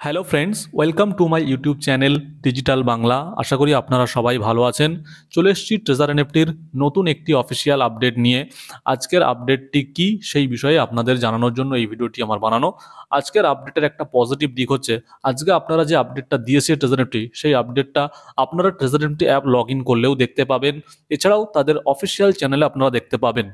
Hello friends, welcome to my YouTube channel digital Bangla. আশা করি আপনারা সবাই ভালো আছেন। চলে এসেছি ট্রেজার এনএফটির নতুন একটি অফিসিয়াল আপডেট নিয়ে। আজকের আপডেটটি কি সেই বিষয়ে আপনাদের জানানোর জন্য এই ভিডিওটি আমার বানানো। আজকের আপডেটের একটা পজিটিভ দিক হচ্ছে, আজকে আপনারা যে আপডেটটা দিয়েছে ট্রেজার এনএফটি, সেই আপডেটটা আপনারা treasure NFT app log in করলেও দেখতে পাবেন। এছাড়াও তাদের অফিসিয়াল চ্যানেলে আপনারা দেখতে পাবেন।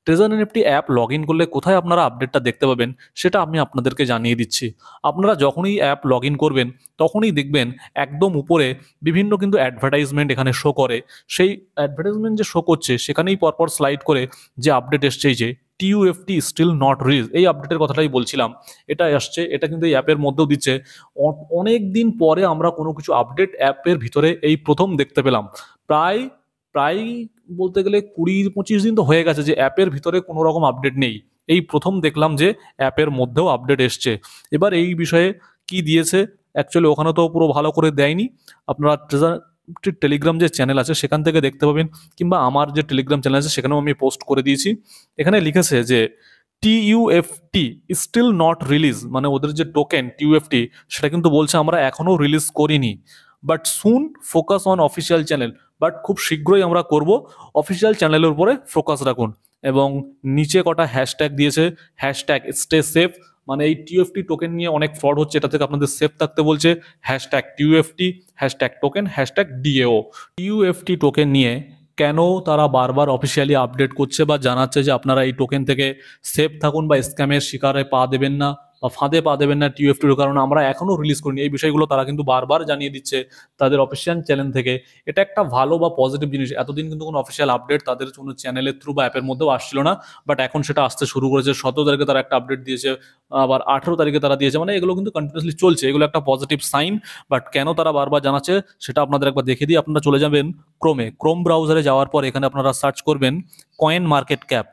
Treasure NFT app log in করলে কোথায় আপনারা আপডেটটা দেখতে পাবেন সেটা আমি আপনাদেরকে জানিয়ে দিচ্ছি। আপনারা যখনই অ্যাপ লগ ইন করবেন তখনই দেখবেন একদম উপরে বিভিন্ন কিন্তু অ্যাডভার্টাইজমেন্ট এখানে শো করে। সেই অ্যাডভার্টাইজমেন্ট যে শো করছে সেখানেই পরপর স্লাইড করে যে আপডেট এসছে, এই যে টিইউএফটি স্টিল নট রিলিজ, এই আপডেটের কথাটাই বলছিলাম। এটা আসছে, এটা কিন্তু এই অ্যাপের মধ্যেও দিচ্ছে। অনেক দিন পরে আমরা কোনো কিছু আপডেট অ্যাপের ভিতরে এই প্রথম দেখতে পেলাম। প্রায় প্রায় বলতে গেলে 20-25 দিন তো হয়ে গেছে যে অ্যাপের ভিতরে কোনো রকম আপডেট নেই। এই প্রথম দেখলাম যে অ্যাপের মধ্যেও আপডেট এসছে। এবার এই বিষয়ে কি দিয়েছে, অ্যাকচুয়ালি ওখানে তো পুরো ভালো করে দেয়নি। আপনারা ট্রেজার টেলিগ্রাম যে চ্যানেল আছে সেখান থেকে দেখতে পাবেন, কিংবা আমার যে টেলিগ্রাম চ্যানেল আছে সেখানেও আমি পোস্ট করে দিয়েছি। এখানে লিখেছে যে টিইউএফটি স্টিল নট রিলিজ, মানে ওদের যে টোকেন টিইউএফটি সেটা কিন্তু বলছে আমরা এখনো রিলিজ করিনি, but soon focus on official channel, but খুব শীঘ্রই আমরা করব, অফিসিয়াল চ্যানেলের উপরে ফোকাস রাখুন। এবং নিচে কটা হ্যাশট্যাগ দিয়েছে, হ্যাশট্যাগ স্টে সেফ, মানে এই টিইউএফটি টোকেন নিয়ে অনেক ফ্রড হচ্ছে, এটা থেকে আপনাদের সেফ থাকতে বলছে। Hashtag TUFT, hashtag token, hashtag DAO. TUFT token নিয়ে কেন তারা বারবার অফিসিয়ালি আপডেট করছে বা জানাচ্ছে যে আপনারা এই টোকেন থেকে সেফ থাকুন বা স্ক্যামের শিকারে পা দেবেন না বা ফাঁদে পা দেবেন না টিইউএফটির কারণে আমরা এখনও রিলিজ করিনি, এই বিষয়গুলো তারা কিন্তু বারবার জানিয়ে দিচ্ছে তাদের অফিসিয়াল চ্যানেল থেকে। এটা একটা ভালো বা পজিটিভ জিনিস। এতদিন কিন্তু কোনো অফিসিয়াল আপডেট তাদের কোনো চ্যানেলের থ্রু বা অ্যাপের মধ্যেও আসছিল না, বাট এখন সেটা আসতে শুরু করেছে। 17 তারিখে তারা একটা আপডেট দিয়েছে, আবার 18 তারিখে তারা দিয়েছে, মানে এগুলো কিন্তু কন্টিনিউসলি চলছে, এগুলো একটা পজিটিভ সাইন। বাট কেন তারা বারবার জানাচ্ছে সেটা আপনাদের একবার দেখে দিই। আপনারা চলে যাবেন ক্রোম ব্রাউজারে, যাওয়ার পর এখানে আপনারা সার্চ করবেন coin market cap.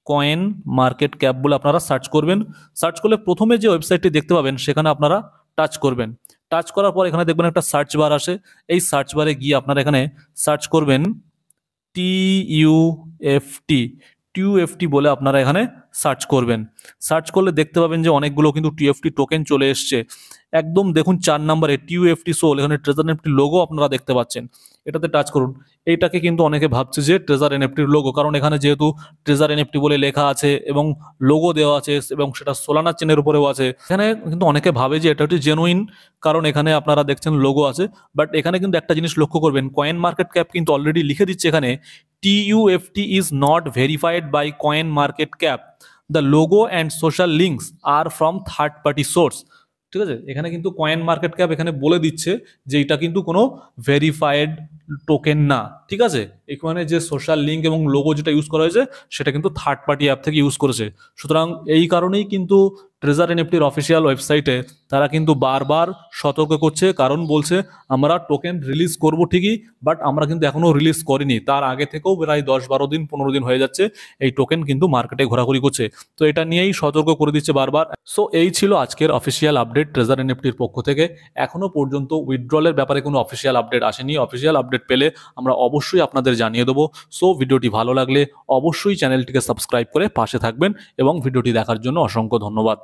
Coin market cap বলে আপনারা সার্চ করবেন। সার্চ করলে প্রথমে যে ওয়েবসাইটটি দেখতে পাবেন সেখানে আপনারা টাচ করবেন। টাচ করার পর এখানে দেখবেন একটা সার্চ বার আসে। এই সার্চ বারে গিয়ে আপনারা এখানে সার্চ করবেন টিইউএফটি। টিইউএফটি বলে আপনারা এখানে সার্চ করবেন। সার্চ করলে দেখতে পাবেন যে অনেকগুলো কিন্তু টিএফটি টোকেন চলে এসছে। একদম দেখুন 4 নম্বরে টিইউএফটি সোল, এখানে ট্রেজার এনএফটি লোগো আপনারা দেখতে পাচ্ছেন। এটাতে টাচ করুন। এইটাকে কিন্তু অনেকে ভাবছে যে ট্রেজার এনএফটির লোগো, কারণ এখানে যেহেতু ট্রেজার এনএফটি বলে লেখা আছে এবং লোগো দেওয়া আছে এবং সেটা সোলানা চেনের উপরেও আছে, এখানে কিন্তু অনেকে ভাবে যে এটা হচ্ছে জেনুইন, কারণ এখানে আপনারা দেখছেন লোগো আছে। বাট এখানে কিন্তু একটা জিনিস লক্ষ্য করবেন, কয়েন মার্কেট ক্যাপ কিন্তু অলরেডি লিখে দিচ্ছে এখানে TUFT is not verified by CoinMarketCap. The logo and social links are from third party source. ঠিক আছে, এখানে কিন্তু কয়েন মার্কেট ক্যাপ এখানে বলে দিচ্ছে যে এটা কিন্তু কোনো ভেরিফাইড টোকেন না। ঠিক আছে, এখানে যে সোশ্যাল লিঙ্ক এবং লোগো যেটা ইউজ করা হয়েছে সেটা কিন্তু থার্ড পার্টি অ্যাপ থেকে ইউজ করেছে। সুতরাং এই কারণেই কিন্তু ট্রেজার এনএফটির অফিসিয়াল ওয়েবসাইটে তারা কিন্তু বারবার সতর্ক করছে, কারণ বলছে আমরা টোকেন রিলিজ করব ঠিকই, বাট আমরা কিন্তু এখনো রিলিজ করিনি। তার আগে থেকেও প্রায় 10-12 দিন 15 দিন হয়ে যাচ্ছে এই টোকেন কিন্তু মার্কেটে ঘোরাঘুরি করছে। তো এটা নিয়েই সতর্ক করে দিচ্ছে বারবার। সো এই ছিল আজকের অফিসিয়াল আপডেট ট্রেজার এনএফটির পক্ষ থেকে। এখনো পর্যন্ত উইথড্রলের ব্যাপারে কোনো অফিসিয়াল আপডেট আসেনি। অফিসিয়াল আপডেট পেলে আমরা অবশ্যই আপনাদের জানিয়ে দেবো। সো ভিডিওটি ভালো লাগলে অবশ্যই চ্যানেলটিকে সাবস্ক্রাইব করে পাশে থাকবেন এবং ভিডিওটি দেখার জন্য অসংখ্য ধন্যবাদ।